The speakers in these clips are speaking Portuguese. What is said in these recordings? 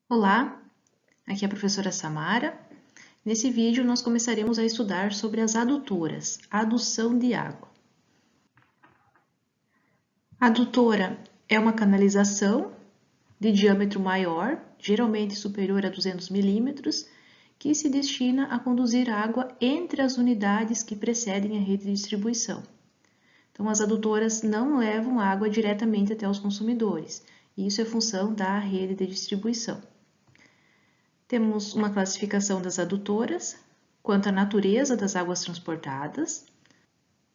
Olá, aqui é a professora Samara. Nesse vídeo nós começaremos a estudar sobre as adutoras, adução de água. A adutora é uma canalização de diâmetro maior, geralmente superior a 200 milímetros, que se destina a conduzir água entre as unidades que precedem a rede de distribuição. Então, as adutoras não levam água diretamente até os consumidores, e isso é função da rede de distribuição. Temos uma classificação das adutoras, quanto à natureza das águas transportadas.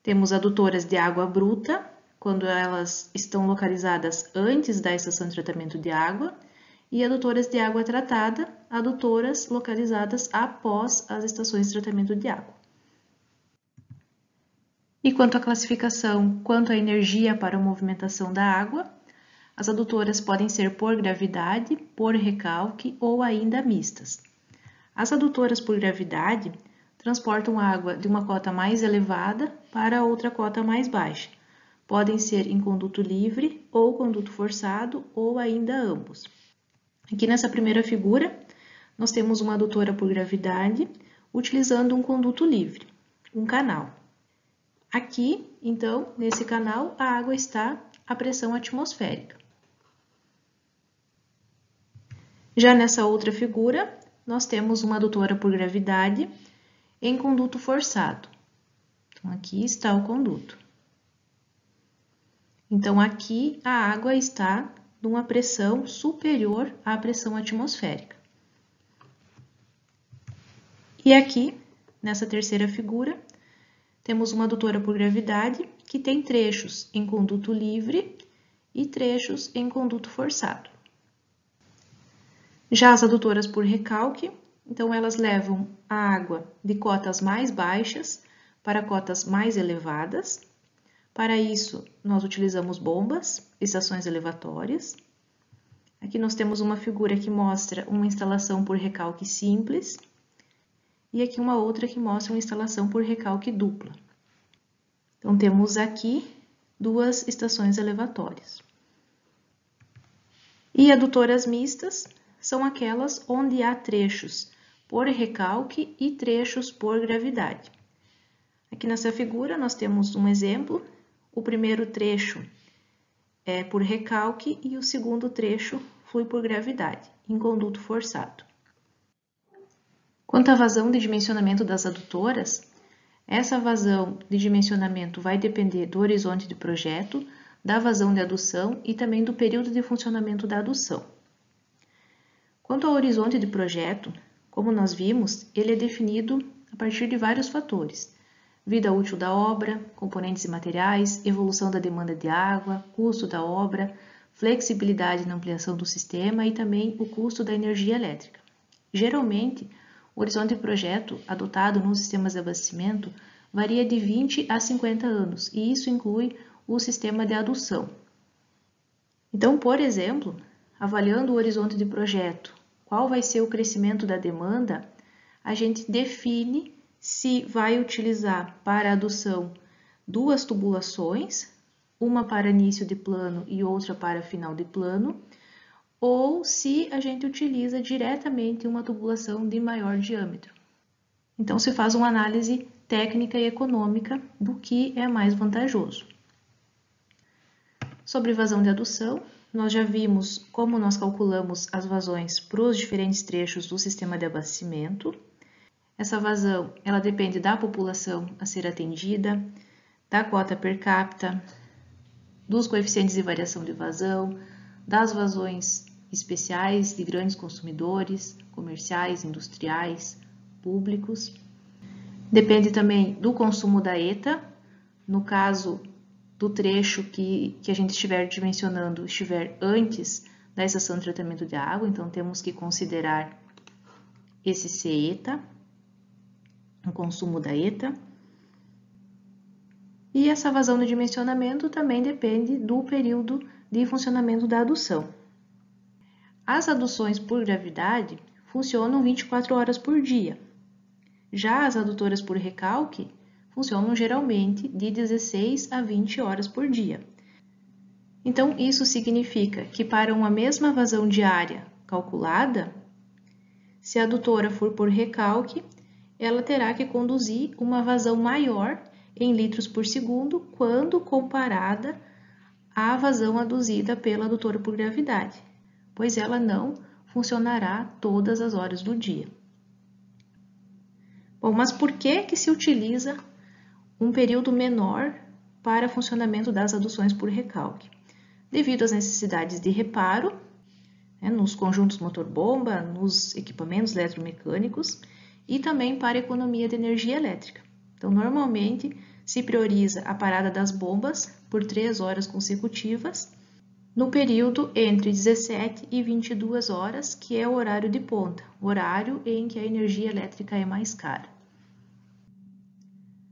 Temos adutoras de água bruta, quando elas estão localizadas antes da estação de tratamento de água, e adutoras de água tratada, adutoras localizadas após as estações de tratamento de água. E quanto à classificação, quanto à energia para a movimentação da água, as adutoras podem ser por gravidade, por recalque ou ainda mistas. As adutoras por gravidade transportam água de uma cota mais elevada para outra cota mais baixa. Podem ser em conduto livre ou conduto forçado ou ainda ambos. Aqui nessa primeira figura, nós temos uma adutora por gravidade utilizando um conduto livre, um canal. Aqui, então, nesse canal, a água está à pressão atmosférica. Já nessa outra figura, nós temos uma adutora por gravidade em conduto forçado. Então, aqui está o conduto. Então, aqui a água está numa pressão superior à pressão atmosférica. E aqui, nessa terceira figura, temos uma adutora por gravidade que tem trechos em conduto livre e trechos em conduto forçado. Já as adutoras por recalque, então elas levam a água de cotas mais baixas para cotas mais elevadas. Para isso, nós utilizamos bombas, estações elevatórias. Aqui nós temos uma figura que mostra uma instalação por recalque simples e aqui uma outra que mostra uma instalação por recalque dupla. Então, temos aqui duas estações elevatórias. E adutoras mistas são aquelas onde há trechos por recalque e trechos por gravidade. Aqui nessa figura nós temos um exemplo. O primeiro trecho é por recalque e o segundo trecho flui por gravidade, em conduto forçado. Quanto à vazão de dimensionamento das adutoras, essa vazão de dimensionamento vai depender do horizonte de projeto, da vazão de adução e também do período de funcionamento da adução. Quanto ao horizonte de projeto, como nós vimos, ele é definido a partir de vários fatores: vida útil da obra, componentes e materiais, evolução da demanda de água, custo da obra, flexibilidade na ampliação do sistema e também o custo da energia elétrica. Geralmente, o horizonte de projeto adotado nos sistemas de abastecimento varia de 20 a 50 anos, e isso inclui o sistema de adução. Então, por exemplo, avaliando o horizonte de projeto, qual vai ser o crescimento da demanda, a gente define se vai utilizar para a adução duas tubulações, uma para início de plano e outra para final de plano, ou se a gente utiliza diretamente uma tubulação de maior diâmetro. Então, se faz uma análise técnica e econômica do que é mais vantajoso. Sobre vazão de adução, nós já vimos como nós calculamos as vazões para os diferentes trechos do sistema de abastecimento. Essa vazão, ela depende da população a ser atendida, da cota per capita, dos coeficientes de variação de vazão, das vazões especiais de grandes consumidores, comerciais, industriais, públicos. Depende também do consumo da ETA, no caso do trecho que a gente estiver dimensionando estiver antes da estação de tratamento de água, então temos que considerar esse CETA, o consumo da ETA. E essa vazão de dimensionamento também depende do período de funcionamento da adução. As aduções por gravidade funcionam 24 horas por dia. Já as adutoras por recalque funcionam geralmente de 16 a 20 horas por dia. Então, isso significa que para uma mesma vazão diária calculada, se a adutora for por recalque, ela terá que conduzir uma vazão maior em litros por segundo quando comparada à vazão aduzida pela adutora por gravidade, pois ela não funcionará todas as horas do dia. Bom, mas por que se utiliza um período menor para funcionamento das aduções por recalque? Devido às necessidades de reparo, nos conjuntos motor-bomba, nos equipamentos eletromecânicos e também para economia de energia elétrica. Então, normalmente, se prioriza a parada das bombas por 3 horas consecutivas, no período entre 17 e 22 horas, que é o horário de ponta, horário em que a energia elétrica é mais cara.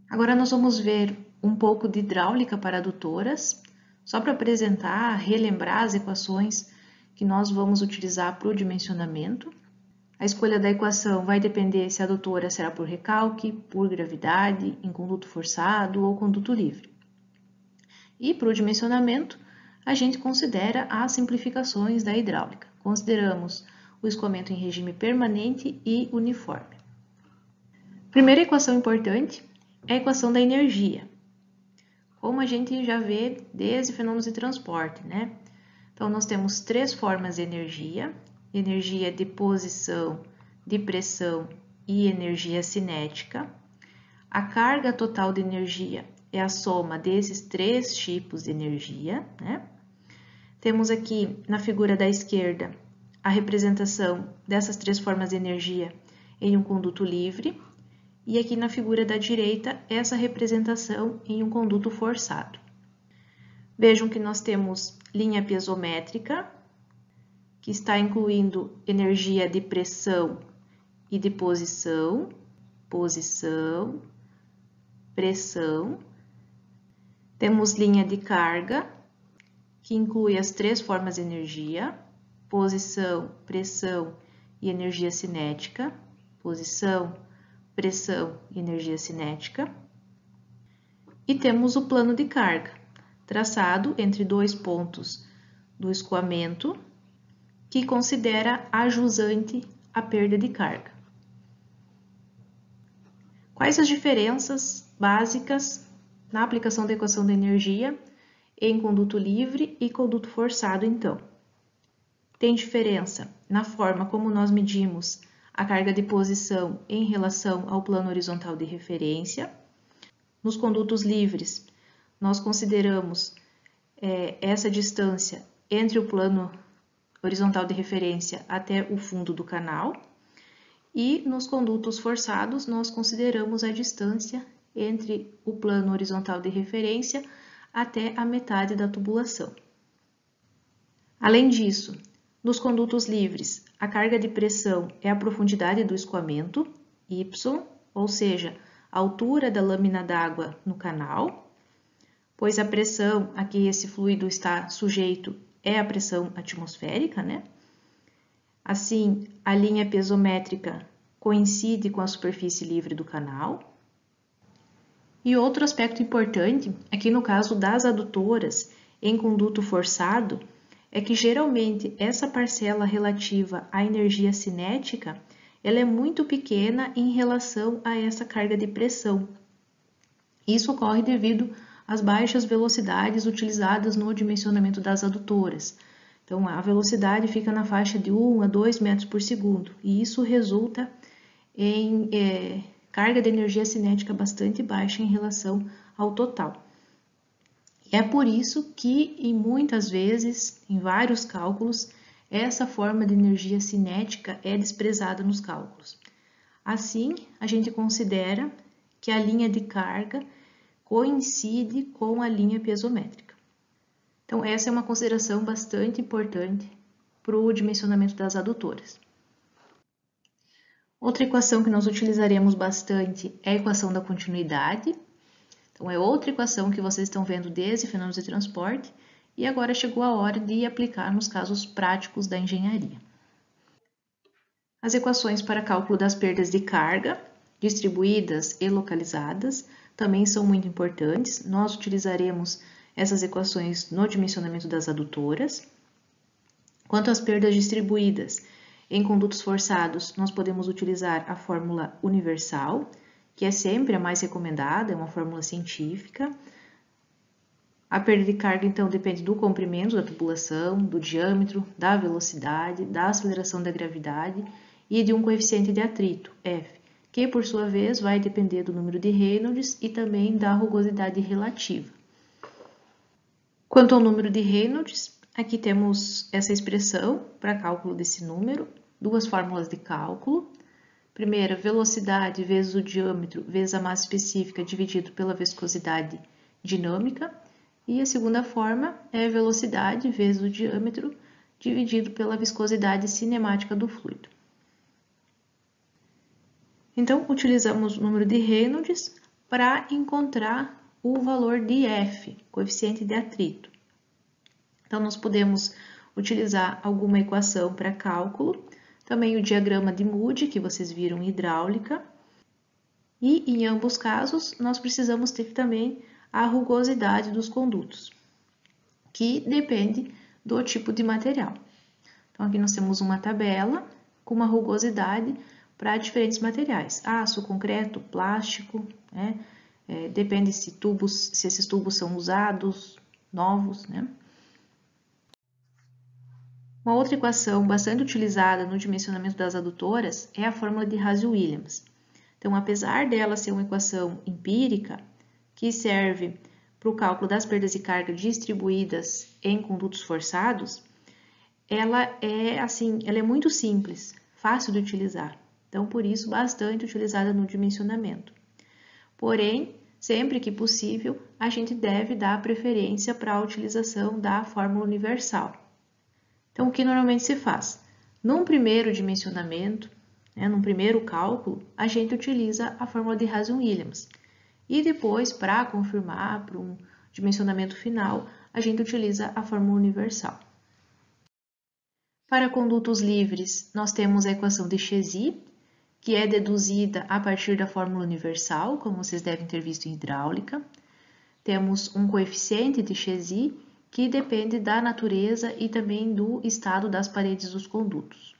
Agora nós vamos ver um pouco de hidráulica para adutoras, só para apresentar, relembrar as equações que nós vamos utilizar para o dimensionamento. A escolha da equação vai depender se a adutora será por recalque, por gravidade, em conduto forçado ou conduto livre. E para o dimensionamento, a gente considera as simplificações da hidráulica. Consideramos o escoamento em regime permanente e uniforme. Primeira equação importante é a equação da energia, como a gente já vê desde fenômenos de transporte, né? Então, nós temos 3 formas de energia: energia de posição, de pressão e energia cinética. A carga total de energia é a soma desses 3 tipos de energia, né? Temos aqui na figura da esquerda a representação dessas 3 formas de energia em um conduto livre, e aqui na figura da direita essa representação em um conduto forçado. Vejam que nós temos linha piezométrica, que está incluindo energia de pressão e de posição, posição, pressão. Temos linha de carga, que inclui as 3 formas de energia: posição, pressão e energia cinética. Posição, pressão e energia cinética. E temos o plano de carga, traçado entre 2 pontos do escoamento, que considera ajusante a perda de carga. Quais as diferenças básicas na aplicação da equação da energia em conduto livre e conduto forçado, então? Tem diferença na forma como nós medimos a carga de posição em relação ao plano horizontal de referência. Nos condutos livres, nós consideramos essa distância entre o plano horizontal de referência até o fundo do canal, e nos condutos forçados, nós consideramos a distância entre o plano horizontal de referência até a metade da tubulação. Além disso, nos condutos livres, a carga de pressão é a profundidade do escoamento, Y, ou seja, a altura da lâmina d'água no canal, pois a pressão a que esse fluido está sujeito é a pressão atmosférica, né? Assim, a linha piezométrica coincide com a superfície livre do canal. E outro aspecto importante é que no caso das adutoras em conduto forçado, é que geralmente essa parcela relativa à energia cinética, ela é muito pequena em relação a essa carga de pressão. Isso ocorre devido às baixas velocidades utilizadas no dimensionamento das adutoras. Então, a velocidade fica na faixa de 1 a 2 metros por segundo, e isso resulta em carga de energia cinética bastante baixa em relação ao total. É por isso que, muitas vezes, em vários cálculos, essa forma de energia cinética é desprezada nos cálculos. Assim, a gente considera que a linha de carga coincide com a linha piezométrica. Então, essa é uma consideração bastante importante para o dimensionamento das adutoras. Outra equação que nós utilizaremos bastante é a equação da continuidade. Então, é outra equação que vocês estão vendo desde fenômenos de transporte, e agora chegou a hora de aplicar nos casos práticos da engenharia. As equações para cálculo das perdas de carga, distribuídas e localizadas, também são muito importantes. Nós utilizaremos essas equações no dimensionamento das adutoras. Quanto às perdas distribuídas em condutos forçados, nós podemos utilizar a fórmula universal, que é sempre a mais recomendada, é uma fórmula científica. A perda de carga, então, depende do comprimento da tubulação, do diâmetro, da velocidade, da aceleração da gravidade e de um coeficiente de atrito, F, que, por sua vez, vai depender do número de Reynolds e também da rugosidade relativa. Quanto ao número de Reynolds, aqui temos essa expressão para cálculo desse número, duas fórmulas de cálculo. Primeira, velocidade vezes o diâmetro vezes a massa específica dividido pela viscosidade dinâmica. E a segunda forma é velocidade vezes o diâmetro dividido pela viscosidade cinemática do fluido. Então, utilizamos o número de Reynolds para encontrar o valor de F, coeficiente de atrito. Então, nós podemos utilizar alguma equação para cálculo, também o diagrama de Moody, que vocês viram em hidráulica, e em ambos casos, nós precisamos ter também a rugosidade dos condutos, que depende do tipo de material. Então, aqui nós temos uma tabela com uma rugosidade para diferentes materiais, aço, concreto, plástico, né? Depende se esses tubos são usados, novos, né? Uma outra equação bastante utilizada no dimensionamento das adutoras é a fórmula de Haase-Williams. Então, apesar dela ser uma equação empírica, que serve para o cálculo das perdas de carga distribuídas em condutos forçados, ela é muito simples, fácil de utilizar. Então, por isso, bastante utilizada no dimensionamento. Porém, sempre que possível, a gente deve dar preferência para a utilização da fórmula universal. Então, o que normalmente se faz? Num primeiro dimensionamento, num primeiro cálculo, a gente utiliza a fórmula de Haase-Williams. E depois, para confirmar, para um dimensionamento final, a gente utiliza a fórmula universal. Para condutos livres, nós temos a equação de Chezy, que é deduzida a partir da fórmula universal, como vocês devem ter visto em hidráulica. Temos um coeficiente de Chezy, que depende da natureza e também do estado das paredes dos condutos.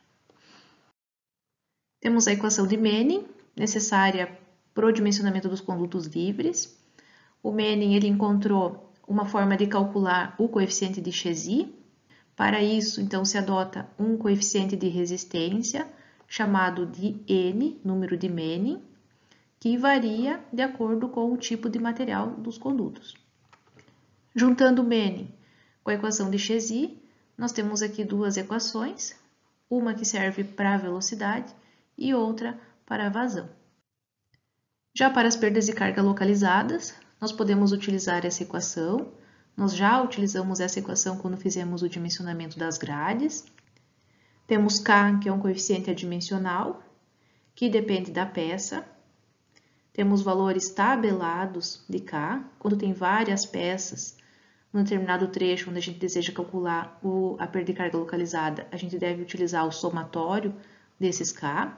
Temos a equação de Manning, necessária para o dimensionamento dos condutos livres. O Manning ele encontrou uma forma de calcular o coeficiente de Chezy. Para isso, então, se adota um coeficiente de resistência, chamado de N, número de Manning, que varia de acordo com o tipo de material dos condutos. Juntando Manning com a equação de Chezy, nós temos aqui duas equações, uma que serve para a velocidade e outra para a vazão. Já para as perdas de carga localizadas, nós podemos utilizar essa equação. Nós já utilizamos essa equação quando fizemos o dimensionamento das grades. Temos K, que é um coeficiente adimensional, que depende da peça. Temos valores tabelados de K, quando tem várias peças, num determinado trecho onde a gente deseja calcular a perda de carga localizada, a gente deve utilizar o somatório desses K.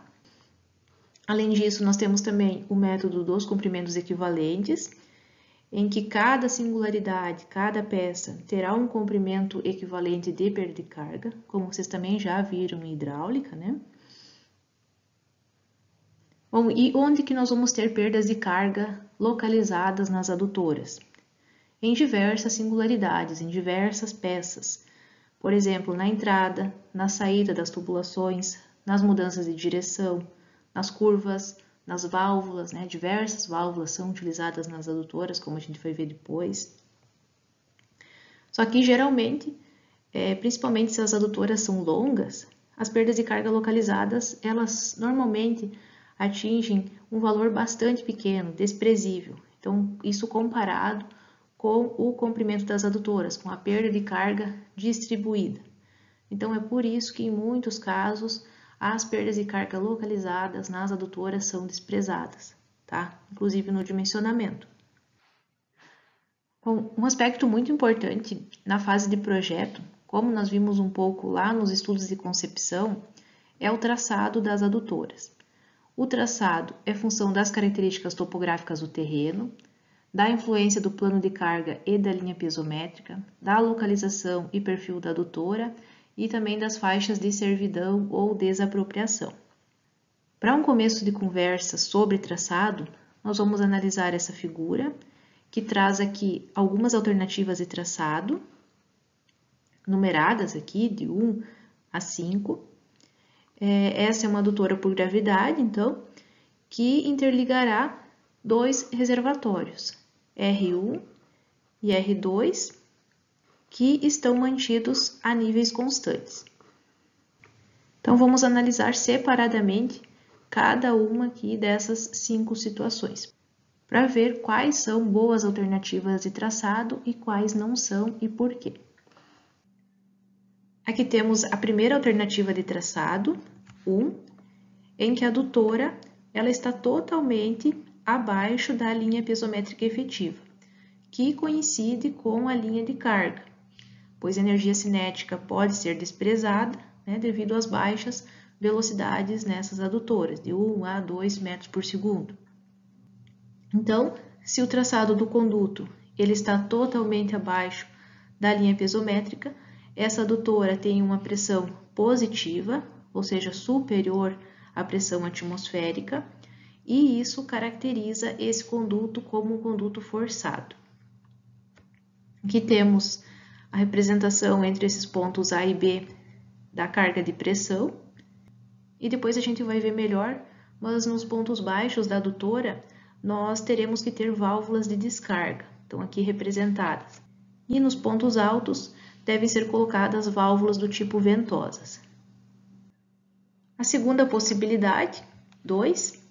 Além disso, nós temos também o método dos comprimentos equivalentes, em que cada singularidade, cada peça, terá um comprimento equivalente de perda de carga, como vocês também já viram em hidráulica, né? Bom, e onde que nós vamos ter perdas de carga localizadas nas adutoras? Em diversas singularidades, em diversas peças. Por exemplo, na entrada, na saída das tubulações, nas mudanças de direção, nas curvas, nas válvulas, né? Diversas válvulas são utilizadas nas adutoras, como a gente vai ver depois. Só que, geralmente, principalmente se as adutoras são longas, as perdas de carga localizadas, elas normalmente atingem um valor bastante pequeno, desprezível. Então, isso comparado com o comprimento das adutoras, com a perda de carga distribuída. Então, é por isso que, em muitos casos, as perdas de carga localizadas nas adutoras são desprezadas, tá? Inclusive no dimensionamento. Bom, um aspecto muito importante na fase de projeto, como nós vimos um pouco lá nos estudos de concepção, é o traçado das adutoras. O traçado é função das características topográficas do terreno, da influência do plano de carga e da linha piezométrica, da localização e perfil da adutora e também das faixas de servidão ou desapropriação. Para um começo de conversa sobre traçado, nós vamos analisar essa figura, que traz aqui algumas alternativas de traçado, numeradas aqui de 1 a 5. Essa é uma adutora por gravidade, então, que interligará dois reservatórios, R1 e R2, que estão mantidos a níveis constantes. Então, vamos analisar separadamente cada uma aqui dessas 5 situações, para ver quais são boas alternativas de traçado e quais não são e por quê. Aqui temos a primeira alternativa de traçado, 1, em que a adutora ela está totalmente abaixo da linha piezométrica efetiva, que coincide com a linha de carga, pois a energia cinética pode ser desprezada, né, devido às baixas velocidades nessas adutoras, de 1 a 2 metros por segundo. Então, se o traçado do conduto ele está totalmente abaixo da linha piezométrica, essa adutora tem uma pressão positiva, ou seja, superior à pressão atmosférica, e isso caracteriza esse conduto como um conduto forçado. Aqui temos a representação entre esses pontos A e B da carga de pressão, e depois a gente vai ver melhor, mas nos pontos baixos da adutora, nós teremos que ter válvulas de descarga, então aqui representadas. E nos pontos altos, devem ser colocadas válvulas do tipo ventosas. A segunda possibilidade, 2,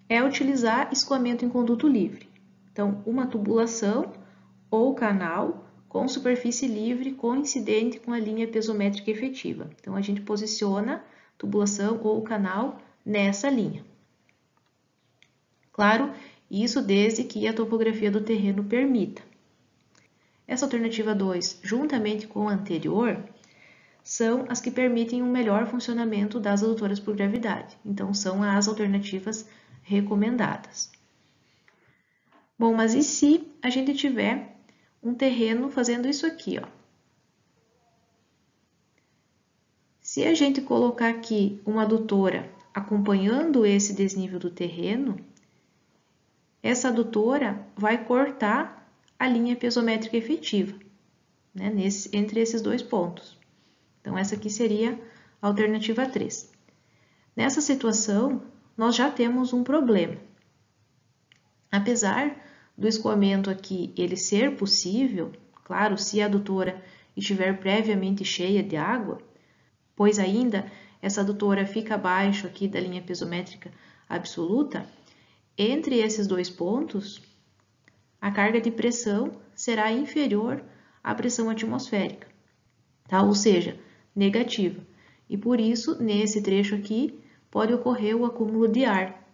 é utilizar escoamento em conduto livre. Então, uma tubulação ou canal com superfície livre coincidente com a linha piezométrica efetiva. Então, a gente posiciona tubulação ou canal nessa linha. Claro, isso desde que a topografia do terreno permita. Essa alternativa 2, juntamente com a anterior, são as que permitem um melhor funcionamento das adutoras por gravidade. Então, são as alternativas recomendadas. Bom, mas e se a gente tiver um terreno fazendo isso aqui, ó? Se a gente colocar aqui uma adutora acompanhando esse desnível do terreno, essa adutora vai cortar a linha piezométrica efetiva, né, entre esses dois pontos. Então, essa aqui seria a alternativa 3. Nessa situação, nós já temos um problema. Apesar do escoamento aqui ele ser possível, claro, se a adutora estiver previamente cheia de água, pois ainda essa adutora fica abaixo aqui da linha piezométrica absoluta, entre esses dois pontos, a carga de pressão será inferior à pressão atmosférica, tá? Ou seja, negativa. E por isso, nesse trecho aqui, pode ocorrer o acúmulo de ar.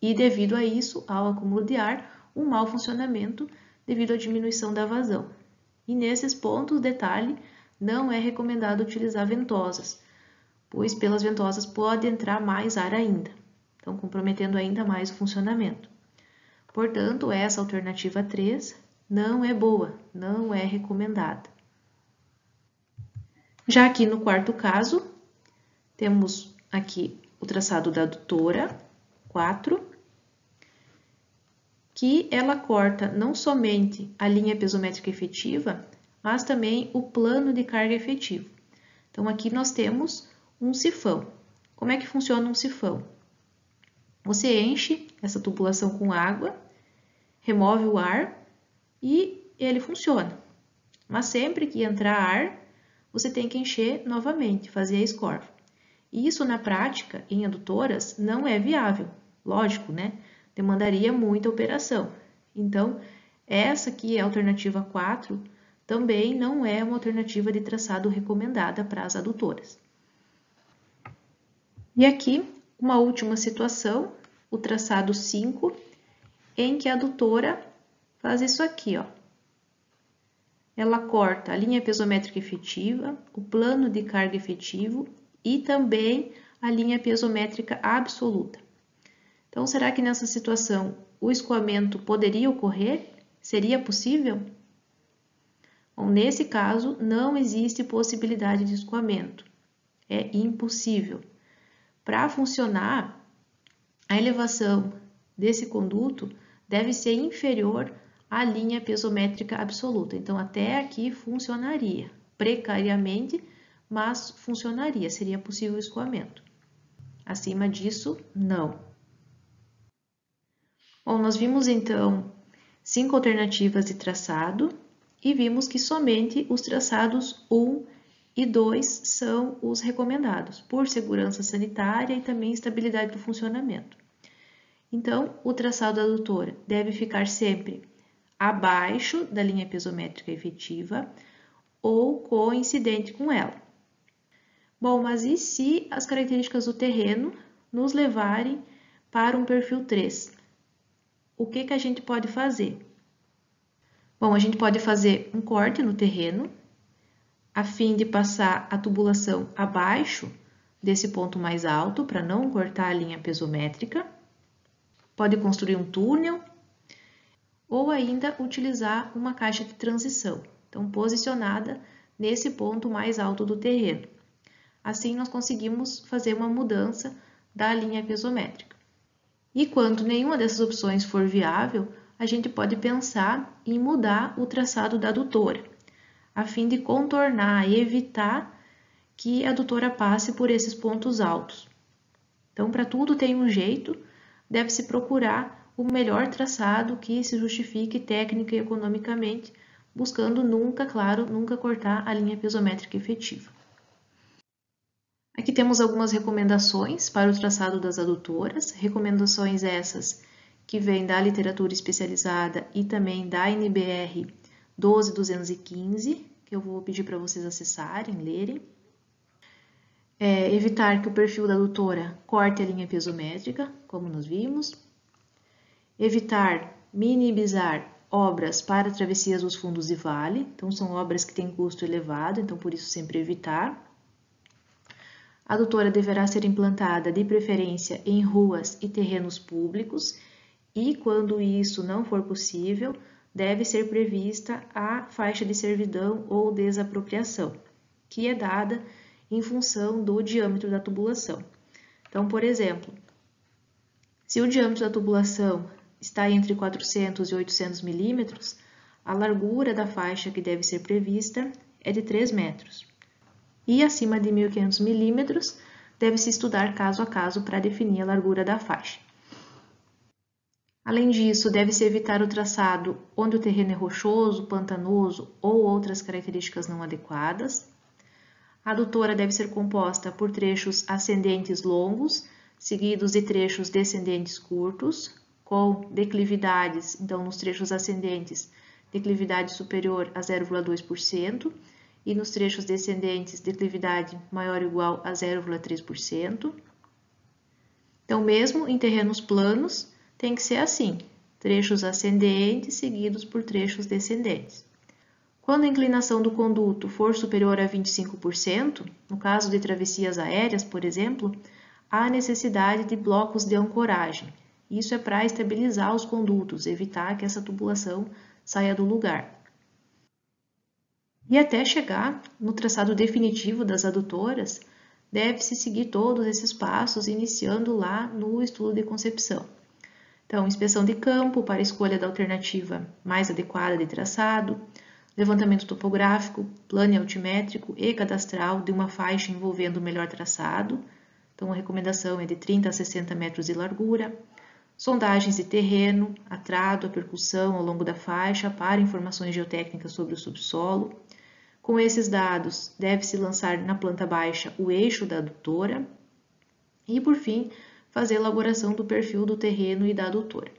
E devido a isso, ao acúmulo de ar, um mau funcionamento devido à diminuição da vazão. E nesses pontos, detalhe, não é recomendado utilizar ventosas, pois pelas ventosas pode entrar mais ar ainda, então comprometendo ainda mais o funcionamento. Portanto, essa alternativa 3 não é boa, não é recomendada. Já aqui no quarto caso, temos aqui o traçado da adutora 4, que ela corta não somente a linha piezométrica efetiva, mas também o plano de carga efetivo. Então, aqui nós temos um sifão. Como é que funciona um sifão? Você enche essa tubulação com água, remove o ar e ele funciona. Mas sempre que entrar ar, você tem que encher novamente, fazer a escorva. E isso na prática, em adutoras, não é viável. Lógico, né? Demandaria muita operação. Então, essa aqui é a alternativa 4, também não é uma alternativa de traçado recomendada para as adutoras. E aqui, uma última situação, o traçado 5, em que a adutora faz isso aqui, ó. Ela corta a linha piezométrica efetiva, o plano de carga efetivo e também a linha piezométrica absoluta. Então, será que nessa situação o escoamento poderia ocorrer? Seria possível? Bom, nesse caso, não existe possibilidade de escoamento. É impossível. Para funcionar, a elevação desse conduto deve ser inferior à linha piezométrica absoluta. Então, até aqui funcionaria, precariamente, mas funcionaria, seria possível o escoamento. Acima disso, não. Bom, nós vimos então 5 alternativas de traçado e vimos que somente os traçados 1 e 2 são os recomendados, por segurança sanitária e também estabilidade do funcionamento. Então, o traçado da adutora deve ficar sempre abaixo da linha piezométrica efetiva ou coincidente com ela. Bom, mas e se as características do terreno nos levarem para um perfil 3? O que a gente pode fazer? Bom, a gente pode fazer um corte no terreno, a fim de passar a tubulação abaixo desse ponto mais alto, para não cortar a linha piezométrica. Pode construir um túnel, ou ainda utilizar uma caixa de transição, então posicionada nesse ponto mais alto do terreno. Assim, nós conseguimos fazer uma mudança da linha piezométrica. E quando nenhuma dessas opções for viável, a gente pode pensar em mudar o traçado da adutora, a fim de contornar e evitar que a adutora passe por esses pontos altos. Então, para tudo tem um jeito, deve-se procurar o melhor traçado que se justifique técnica e economicamente, buscando nunca, claro, nunca cortar a linha piezométrica efetiva. Aqui temos algumas recomendações para o traçado das adutoras, recomendações essas que vêm da literatura especializada e também da NBR 12215, que eu vou pedir para vocês acessarem, lerem. Evitar que o perfil da adutora corte a linha piezométrica, como nós vimos. Evitar minimizar obras para travessias dos fundos de vale, então são obras que têm custo elevado, então por isso sempre evitar. A adutora deverá ser implantada de preferência em ruas e terrenos públicos e, quando isso não for possível, deve ser prevista a faixa de servidão ou desapropriação, que é dada em função do diâmetro da tubulação. Então, por exemplo, se o diâmetro da tubulação está entre 400 e 800 milímetros, a largura da faixa que deve ser prevista é de 3 metros. E acima de 1.500 milímetros, deve-se estudar caso a caso para definir a largura da faixa. Além disso, deve-se evitar o traçado onde o terreno é rochoso, pantanoso ou outras características não adequadas. A adutora deve ser composta por trechos ascendentes longos, seguidos de trechos descendentes curtos, com declividades, então nos trechos ascendentes, declividade superior a 0,2%, e nos trechos descendentes, declividade maior ou igual a 0,3%. Então, mesmo em terrenos planos, tem que ser assim, trechos ascendentes seguidos por trechos descendentes. Quando a inclinação do conduto for superior a 25%, no caso de travessias aéreas, por exemplo, há necessidade de blocos de ancoragem. Isso é para estabilizar os condutos, evitar que essa tubulação saia do lugar. E até chegar no traçado definitivo das adutoras, deve-se seguir todos esses passos, iniciando lá no estudo de concepção. Então, inspeção de campo para a escolha da alternativa mais adequada de traçado, levantamento topográfico, plano altimétrico e cadastral de uma faixa envolvendo o melhor traçado. Então, a recomendação é de 30 a 60 metros de largura. Sondagens de terreno, atrado, a percussão ao longo da faixa para informações geotécnicas sobre o subsolo. Com esses dados, deve-se lançar na planta baixa o eixo da adutora e, por fim, fazer a elaboração do perfil do terreno e da adutora.